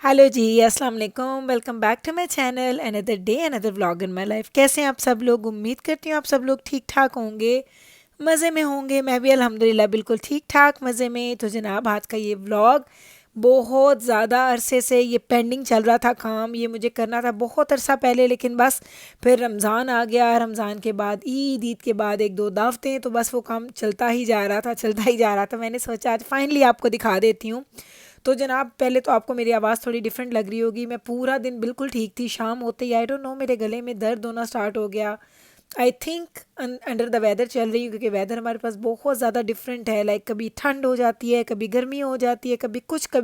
Hello जी, अस्सलाम वालेकुम। Welcome back to my channel. Another day another vlog in my life. कैसे हैं आप सब लोग? उम्मीद करती हूँ आप सब लोग ठीक ठाक होंगे, मज़े में होंगे। मैं भी अल्हम्दुलिल्लाह बिल्कुल ठीक ठाक मज़े में। तो जनाब, आज का ये व्लॉग बहुत ज़्यादा अरसे से ये पेंडिंग चल रहा था काम। ये मुझे करना था बहुत अरसा पहले, लेकिन बस फिर रमज़ान आ गया। रमज़ान के बाद ईद, ईद के बाद एक दो दावतें, तो बस वो काम चलता ही जा रहा था, चलता ही जा रहा था। मैंने सोचा आज फाइनली आपको दिखा देती हूँ। तो जनाब, पहले तो आपको मेरी आवाज़ थोड़ी डिफरेंट लग रही होगी। मैं पूरा दिन बिल्कुल ठीक थी, शाम होते ही आई डोंट नो मेरे गले में दर्द होना स्टार्ट हो गया। I think under the weather चल रही हूँ, क्योंकि वेदर हमारे पास बहुत ज़्यादा डिफरेंट है। लाइक कभी ठंड हो जाती है, कभी गर्मी हो जाती है, कभी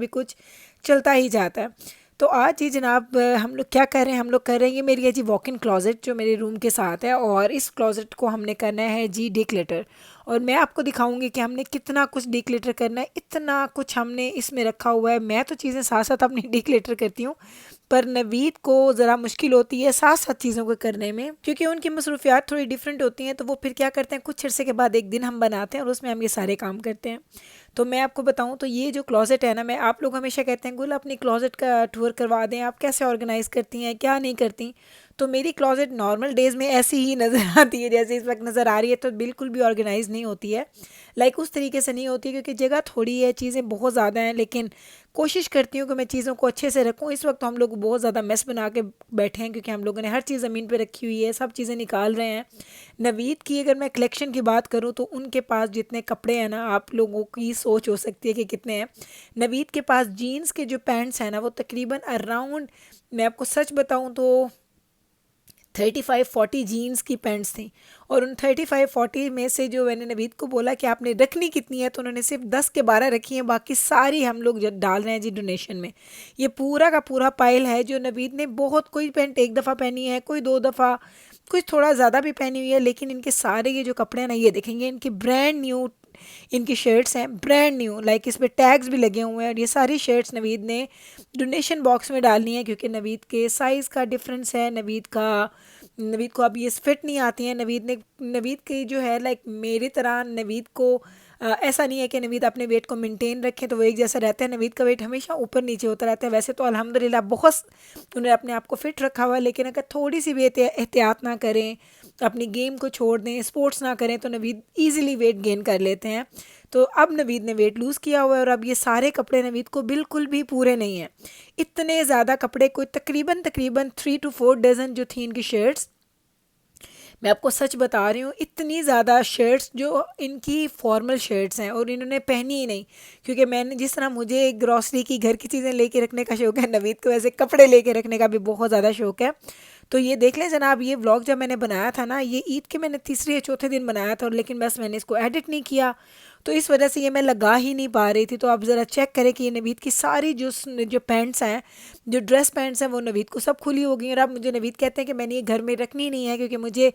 कुछ चलता ही जाता है। तो आज ही जनाब, हम लोग क्या कर रहे हैं? हम लोग कर रहे हैं, ये मेरी है जी वॉक इन क्लोज़ेट जो मेरे रूम के साथ है, और इस क्लोज़ेट को हमने करना है जी डिक्लेटर। और मैं आपको दिखाऊंगी कि हमने कितना कुछ डिक्लेटर करना है। इतना कुछ हमने इसमें रखा हुआ है। मैं तो चीज़ें साथ साथ अपनी डिक्लेटर करती हूँ, पर नवीद को ज़रा मुश्किल होती है साथ साथ चीज़ों को करने में, क्योंकि उनकी मसरूफियात थोड़ी डिफरेंट होती हैं। तो वो फिर क्या करते हैं, कुछ अरसे के बाद एक दिन हम बनाते हैं और उसमें हम ये सारे काम करते हैं। तो मैं आपको बताऊं तो ये जो क्लोज़ेट है ना, मैं आप लोग हमेशा कहते हैं गुल अपनी क्लोज़ेट का टूर करवा दें, आप कैसे ऑर्गेनाइज़ करती हैं, क्या नहीं करती। तो मेरी क्लोज़ेट नॉर्मल डेज़ में ऐसी ही नज़र आती है जैसे इस वक्त नज़र आ रही है। तो बिल्कुल भी ऑर्गेनाइज नहीं होती है, लाइक उस तरीके से नहीं होती है, क्योंकि जगह थोड़ी है, चीज़ें बहुत ज़्यादा हैं। लेकिन कोशिश करती हूँ कि मैं चीज़ों को अच्छे से रखूँ। इस वक्त तो हम लोग बहुत ज़्यादा मेस बना के बैठे हैं, क्योंकि हम लोगों ने हर चीज़ ज़मीन पे रखी हुई है, सब चीज़ें निकाल रहे हैं। नवीद की अगर मैं कलेक्शन की बात करूँ तो उनके पास जितने कपड़े हैं ना, आप लोगों की सोच हो सकती है कि कितने हैं। नवीद के पास जीन्स के जो पैंट्स हैं ना, वो तकरीबन अराउंड, मैं आपको सच बताऊँ तो 35-40 जीन्स की पैंट्स थी। और उन 35-40 में से जो मैंने नवीद को बोला कि आपने रखनी कितनी है, तो उन्होंने सिर्फ 10 के 12 रखी हैं, बाकी सारी हम लोग डाल रहे हैं जी डोनेशन में। ये पूरा का पूरा पाइल है जो नवीद ने बहुत, कोई पैंट एक दफ़ा पहनी है, कोई दो दफ़ा, कुछ थोड़ा ज़्यादा भी पहनी हुई है। लेकिन इनके सारे ये जो कपड़े हैं ना, ये देखेंगे इनकी ब्रांड न्यू, इनकी शर्ट्स हैं ब्रांड न्यू, लाइक इस पर टैग्स भी लगे हुए हैं। और ये सारी शर्ट्स नवीद ने डोनेशन बॉक्स में डालनी है, क्योंकि नवीद के साइज़ का डिफरेंस है। नवीद को अब ये फिट नहीं आती हैं। नवीद की जो है, लाइक मेरी तरह नवीद को ऐसा नहीं है कि नवीद अपने वेट को मेंटेन रखें तो वो एक जैसा रहता है। नवीद का वेट हमेशा ऊपर नीचे होता रहता है। वैसे तो अल्हम्दुलिल्लाह बहुत उन्होंने अपने आप को फिट रखा हुआ है, लेकिन अगर थोड़ी सी भी एहतियात ना करें, अपनी गेम को छोड़ दें, स्पोर्ट्स ना करें, तो नवीद ईजिली वेट गेन कर लेते हैं। तो अब नवीद ने वेट लूज़ किया हुआ है, और अब ये सारे कपड़े नवीद को बिल्कुल भी पूरे नहीं हैं। इतने ज़्यादा कपड़े, कोई तकरीबन तकरीबन 3 to 4 डज़न जो थी इनकी शर्ट्स। मैं आपको सच बता रही हूँ, इतनी ज़्यादा शर्ट्स जो इनकी फॉर्मल शर्ट्स हैं, और इन्होंने पहनी ही नहीं। क्योंकि मैंने जिस तरह, मुझे ग्रॉसरी की, घर की चीज़ें लेके रखने का शौक़ है, नवीद को वैसे कपड़े लेके रखने का भी बहुत ज़्यादा शौक़ है। तो ये देख लें जनाब, ये व्लॉग जब मैंने बनाया था ना, ये ईद के मैंने तीसरे या चौथे दिन बनाया था, और लेकिन बस मैंने इसको एडिट नहीं किया, तो इस वजह से ये मैं लगा ही नहीं पा रही थी। तो आप ज़रा चेक करें कि ये नवीद की सारी जो पैंट्स हैं, जो ड्रेस पैंट्स हैं, वो नवीद को सब खुली हो गई। और अब मुझे नवीद कहते हैं कि मैंने ये घर में रखनी नहीं है, क्योंकि मुझे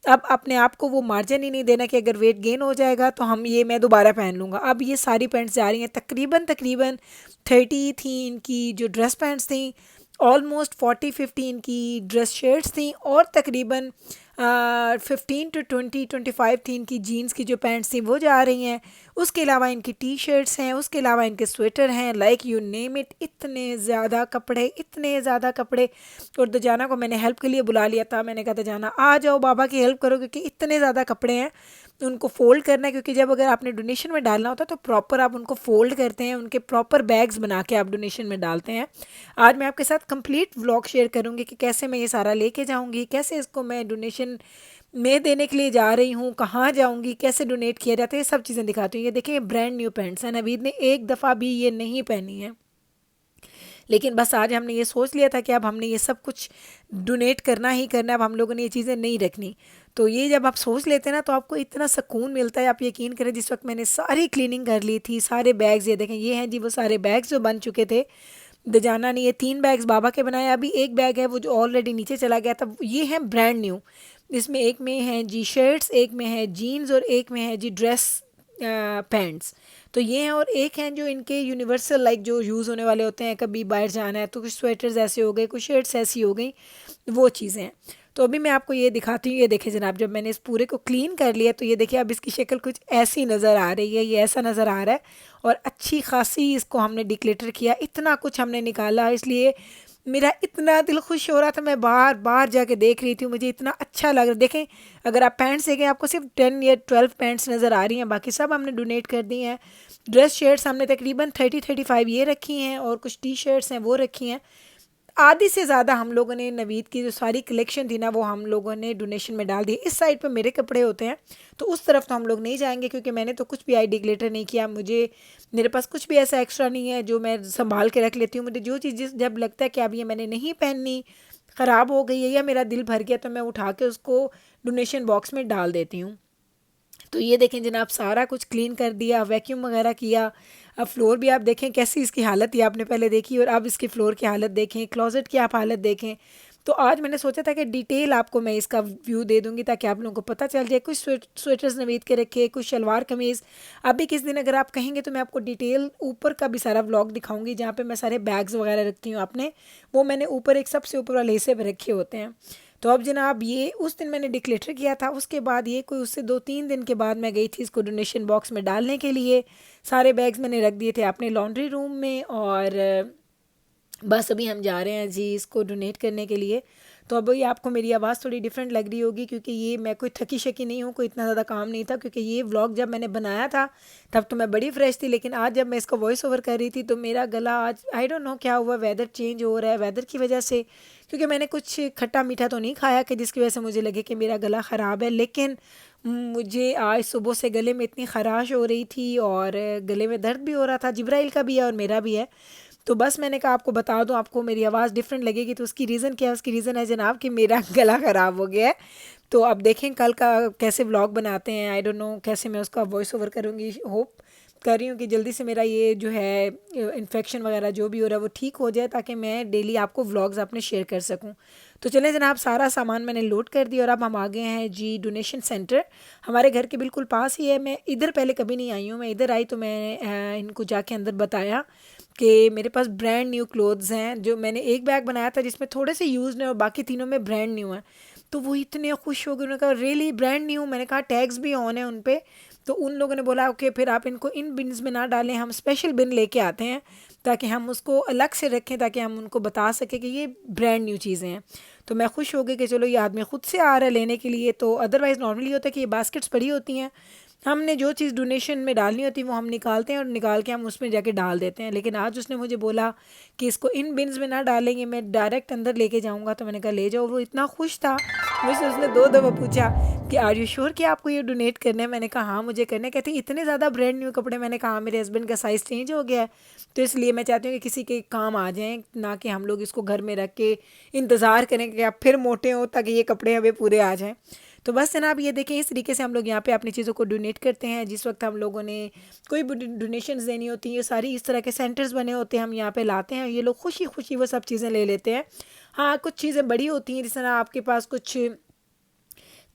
अब अपने आप को वो मार्जिन ही नहीं देना कि अगर वेट गेन हो जाएगा तो मैं दोबारा पहन लूँगा। अब ये सारी पैंट्स जा रही हैं, तकरीबन तकरीबन 30 थी इनकी जो ड्रेस पैंट्स थी, ऑलमोस्ट 40-50 इनकी ड्रेस शर्ट्स थी, और तकरीबन 15 to 20-25 थी इनकी जीन्स की जो पैंट्स थी, वो जा रही हैं। उसके अलावा इनकी टी शर्ट्स हैं, उसके अलावा इनके स्वेटर हैं, लाइक यू नेम इट। इतने ज़्यादा कपड़े, इतने ज़्यादा कपड़े। और दजाना को मैंने हेल्प के लिए बुला लिया था। मैंने कहा दजाना आ जाओ, बाबा की हेल्प करो, क्योंकि इतने ज़्यादा कपड़े हैं, उनको फ़ोल्ड करना है। क्योंकि जब अगर आपने डोनेशन में डालना होता है तो प्रॉपर आप उनको फ़ोल्ड करते हैं, उनके प्रॉपर बैग्स बना के आप डोनेशन में डालते हैं। आज मैं आपके साथ कंप्लीट व्लॉग शेयर करूँगी कि कैसे मैं ये सारा लेके जाऊँगी, कैसे इसको मैं डोनेशन में देने के लिए जा रही हूँ, कहाँ जाऊँगी, कैसे डोनेट किया जाता है, ये सब चीज़ें दिखाती हूँ। ये देखिए, ब्रांड न्यू पैंट्स हैं, नवीद ने एक दफ़ा भी ये नहीं पहनी है। लेकिन बस आज हमने ये सोच लिया था कि अब हमने ये सब कुछ डोनेट करना ही करना है, अब हम लोगों ने ये चीज़ें नहीं रखनी। तो ये जब आप सोच लेते हैं ना, तो आपको इतना सुकून मिलता है। आप यकीन करें, जिस वक्त मैंने सारी क्लीनिंग कर ली थी, सारे बैग्स, ये देखें, ये हैं जी वो सारे बैग्स जो बन चुके थे। दजाना ने ये 3 बैग्स बाबा के बनाए, अभी एक बैग है वो जो ऑलरेडी नीचे चला गया था। ये हैं ब्रांड न्यू। इसमें एक में है जी शर्ट्स, एक में है जीन्स, और एक में है जी ड्रेस पैंट्स। तो ये हैं, और एक हैं जो इनके यूनिवर्सल, लाइक जो यूज़ होने वाले होते हैं, कभी बाहर जाना है तो कुछ स्वेटर्स ऐसे हो गए, कुछ शर्ट्स ऐसी हो गई, वो चीज़ें हैं। तो अभी मैं आपको ये दिखाती हूँ। ये देखिए जनाब, जब मैंने इस पूरे को क्लीन कर लिया तो ये देखिए अब इसकी शक्ल कुछ ऐसी नज़र आ रही है, ये ऐसा नज़र आ रहा है। और अच्छी खासी इसको हमने डिक्लेटर किया, इतना कुछ हमने निकाला, इसलिए मेरा इतना दिल खुश हो रहा था। मैं बार बार जाके देख रही थी, मुझे इतना अच्छा लग रहा। देखें, अगर आप पैंट्स देखें, आपको सिर्फ 10 या 12 पैंट्स नज़र आ रही हैं, बाकी सब हमने डोनेट कर दी हैं। ड्रेस शर्ट्स हमने तकरीबन 30-35 ये रखी हैं, और कुछ टी शर्ट्स हैं वो रखी हैं। आधी से ज़्यादा हम लोगों ने नवीद की जो सारी कलेक्शन थी ना, वो हम लोगों ने डोनेशन में डाल दी। इस साइड पे मेरे कपड़े होते हैं, तो उस तरफ तो हम लोग नहीं जाएंगे, क्योंकि मैंने तो कुछ भी आई डिक्लेटर नहीं किया। मेरे पास कुछ भी ऐसा एक्स्ट्रा नहीं है जो मैं संभाल के रख लेती हूँ। मुझे जो चीज़ जब लगता है कि अब ये मैंने नहीं पहननी, ख़राब हो गई है या मेरा दिल भर गया, तो मैं उठा के उसको डोनेशन बॉक्स में डाल देती हूँ। तो ये देखें जनाब, सारा कुछ क्लीन कर दिया, वैक्यूम वगैरह किया। अब फ्लोर भी आप देखें कैसी इसकी हालत, ये आपने पहले देखी, और अब इसकी फ़्लोर की हालत देखें, क्लोज़ेट की आप हालत देखें। तो आज मैंने सोचा था कि डिटेल आपको मैं इसका व्यू दे दूंगी, ताकि आप लोगों को पता चल जाए। कुछ स्वेटर्स नवीद के रखे, कुछ शलवार कमीज़। अभी किस दिन अगर आप कहेंगे तो मैं आपको डिटेल ऊपर का भी सारा व्लॉग दिखाऊंगी, जहाँ पे मैं सारे बैग्स वगैरह रखती हूँ अपने। वो मैंने ऊपर एक सबसे ऊपर वाले हिस्से पर रखे होते हैं। तो अब जनाब, ये उस दिन मैंने डिक्लेटर किया था, उसके बाद ये कोई उससे 2-3 दिन के बाद मैं गई थी इसको डोनेशन बॉक्स में डालने के लिए। सारे बैग्स मैंने रख दिए थे अपने लॉन्ड्री रूम में, और बस अभी हम जा रहे हैं जी इसको डोनेट करने के लिए। तो अब ये आपको मेरी आवाज़ थोड़ी डिफरेंट लग रही होगी, क्योंकि ये मैं कोई थकी शकी नहीं हूँ, कोई इतना ज़्यादा काम नहीं था। क्योंकि ये व्लॉग जब मैंने बनाया था तब तो मैं बड़ी फ्रेश थी, लेकिन आज जब मैं इसको वॉइस ओवर कर रही थी तो मेरा गला आज आई डोंट नो क्या हुआ, वेदर चेंज हो रहा है, वेदर की वजह से। क्योंकि मैंने कुछ खट्टा मीठा तो नहीं खाया कि जिसकी वजह से मुझे लगे कि मेरा गला ख़राब है, लेकिन मुझे आज सुबह से गले में इतनी ख़राश हो रही थी, और गले में दर्द भी हो रहा था। जिब्राइल का भी है और मेरा भी है। तो बस मैंने कहा आपको बता दूं, आपको मेरी आवाज़ डिफरेंट लगेगी। तो उसकी रीज़न क्या है? उसकी रीज़न है जनाब कि मेरा गला ख़राब हो गया है। तो अब देखें कल का कैसे व्लॉग बनाते हैं, आई डोंट नो कैसे मैं उसका वॉइस ओवर करूँगी। होप कर रही हूँ कि जल्दी से मेरा ये जो है इन्फेक्शन वगैरह जो भी हो रहा है वो ठीक हो जाए, ताकि मैं डेली आपको व्लॉग्स अपने शेयर कर सकूँ। तो चलें जनाब, सारा सामान मैंने लोड कर दिया और अब हम आ गए हैं जी डोनेशन सेंटर। हमारे घर के बिल्कुल पास ही है। मैं इधर पहले कभी नहीं आई हूँ, मैं इधर आई तो मैं इनको जाके अंदर बताया कि मेरे पास ब्रांड न्यू क्लोथ्स हैं। जो मैंने एक बैग बनाया था जिसमें थोड़े से यूज़ हैं और बाकी तीनों में ब्रांड न्यू हैं। तो वो इतने खुश हो गए, उन्होंने कहा रियली ब्रांड न्यू। मैंने कहा टैग्स भी ऑन है उन पे। तो उन लोगों ने बोला ओके, फिर आप इनको इन बिन्स में ना डालें, हम स्पेशल बिन लेके आते हैं ताकि हम उसको अलग से रखें, ताकि हम उनको बता सकें कि ये ब्रांड न्यू चीज़ें हैं। तो मैं खुश हो गई कि चलो ये आदमी ख़ुद से आ रहा है लेने के लिए। तो अदरवाइज़ नॉर्मली होता है कि ये बास्केट्स पड़ी होती हैं, हमने जो चीज़ डोनेशन में डालनी होती है वो हम निकालते हैं और निकाल के हम उसमें जाके डाल देते हैं। लेकिन आज उसने मुझे बोला कि इसको इन बिन्स में ना डालेंगे, मैं डायरेक्ट अंदर लेके जाऊंगा। तो मैंने कहा ले जाओ। वो इतना खुश था, मुझसे उसने 2 दफ़ा पूछा कि आर यू श्योर कि आपको ये डोनेट करना है। मैंने कहा हाँ मुझे करना है। कहती इतने ज़्यादा ब्रांड न्यू कपड़े। मैंने कहा मेरे हस्बैंड का साइज़ चेंज हो गया है, तो इसलिए मैं चाहती हूँ कि किसी के काम आ जाएँ, ना कि हम लोग इसको घर में रख के इंतज़ार करें कि आप फिर मोटे हो ताकि ये कपड़े हमें पूरे आ जाएँ। तो बस जनाब, ये देखें इस तरीके से हम लोग यहाँ पे अपनी चीज़ों को डोनेट करते हैं। जिस वक्त हम लोगों ने कोई भी डोनेशंस देनी होती हैं, ये सारी इस तरह के सेंटर्स बने होते हैं, हम यहाँ पे लाते हैं। ये लोग खुशी खुशी वो सब चीज़ें ले लेते हैं। हाँ, कुछ चीज़ें बड़ी होती हैं, जिस तरह आपके पास कुछ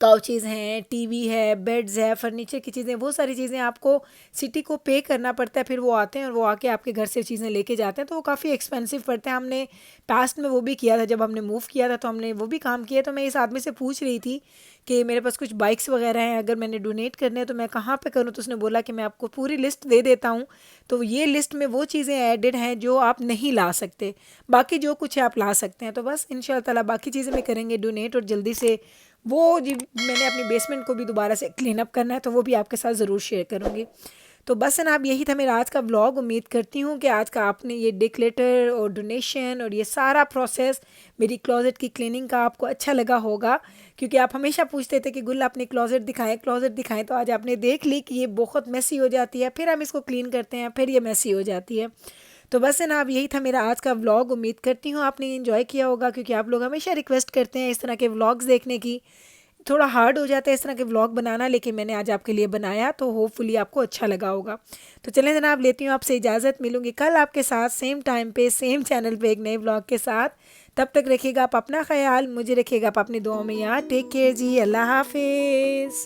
काउचेज़ हैं, टीवी है, बेड्स है, फर्नीचर की चीज़ें, वो सारी चीज़ें आपको सिटी को पे करना पड़ता है। फिर वो आते हैं और वो आके आपके घर से चीज़ें लेके जाते हैं, तो वो काफ़ी एक्सपेंसिव पड़ता है। हमने पास्ट में वो भी किया था, जब हमने मूव किया था तो हमने वो भी काम किया। तो मैं इस आदमी से पूछ रही थी कि मेरे पास कुछ बाइक्स वगैरह हैं, अगर मैंने डोनेट करने हैं तो मैं कहाँ पे करूँ। तो उसने बोला कि मैं आपको पूरी लिस्ट दे देता हूँ। तो ये लिस्ट में वो चीज़ें एडेड हैं जो आप नहीं ला सकते, बाकी जो कुछ है आप ला सकते हैं। तो बस इंशाअल्लाह ताला बाकी चीज़ें मैं करेंगे डोनेट, और जल्दी से वो जी मैंने अपनी बेसमेंट को भी दोबारा से क्लीन अप करना है, तो वो भी आपके साथ ज़रूर शेयर करूँगी। तो बस ना, अब यही था मेरा आज का व्लॉग। उम्मीद करती हूँ कि आज का आपने ये डिक्लेटर और डोनेशन और ये सारा प्रोसेस मेरी क्लोज़ेट की क्लीनिंग का आपको अच्छा लगा होगा, क्योंकि आप हमेशा पूछते थे कि गुल अपनी क्लोज़ेट दिखाएं, क्लोज़ेट दिखाएं। तो आज आपने देख ली कि ये बहुत मेसी हो जाती है, फिर हम इसको क्लीन करते हैं, फिर ये मेसी हो जाती है। तो बस है ना, अब यही था मेरा आज का व्लॉग। उम्मीद करती हूँ आपने एंजॉय किया होगा, क्योंकि आप लोग हमेशा रिक्वेस्ट करते हैं इस तरह के व्लॉग्स देखने की। थोड़ा हार्ड हो जाता है इस तरह के व्लॉग बनाना, लेकिन मैंने आज आपके लिए बनाया, तो होपफुली आपको अच्छा लगा होगा। तो चलें जनाब, लेती हूँ आपसे इजाज़त। मिलूंगी कल आपके साथ सेम टाइम पे सेम चैनल पे एक नए व्लॉग के साथ। तब तक रखिएगा आप अपना ख्याल, मुझे रखिएगा आप अपनी दुआओं में याद। टेक केयर जी, अल्लाह हाफिज़।